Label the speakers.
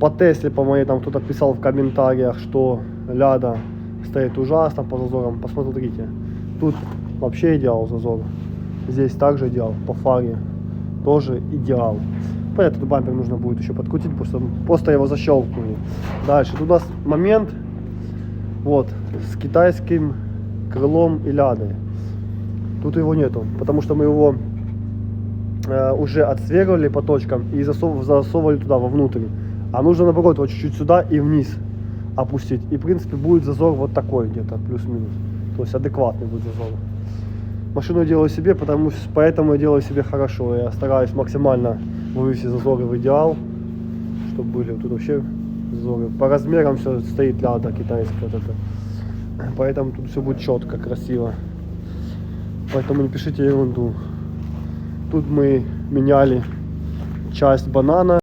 Speaker 1: По Тесле, по моей, там кто-то писал в комментариях, что ляда стоит ужасно по зазорам. Посмотрите, тут вообще идеал зазор. Здесь также идеал, по фаре тоже идеал. Понятно, этот бампер нужно будет еще подкрутить, просто его защелкнули. Дальше, тут у нас момент вот с китайским крылом и лядой. Тут его нету, потому что мы его уже отсверлили по точкам и засовывали туда вовнутрь. А нужно наоборот вот чуть-чуть сюда и вниз опустить. И в принципе будет зазор вот такой где-то, плюс-минус. То есть адекватный будет зазор. Машину я делаю себе, поэтому я делаю себе хорошо. Я стараюсь максимально вывести зазоры в идеал, чтобы были. Тут вообще зазоры. По размерам все стоит ляда китайская вот это. Поэтому тут все будет четко, красиво. Поэтому не пишите ерунду. Тут мы меняли часть банана.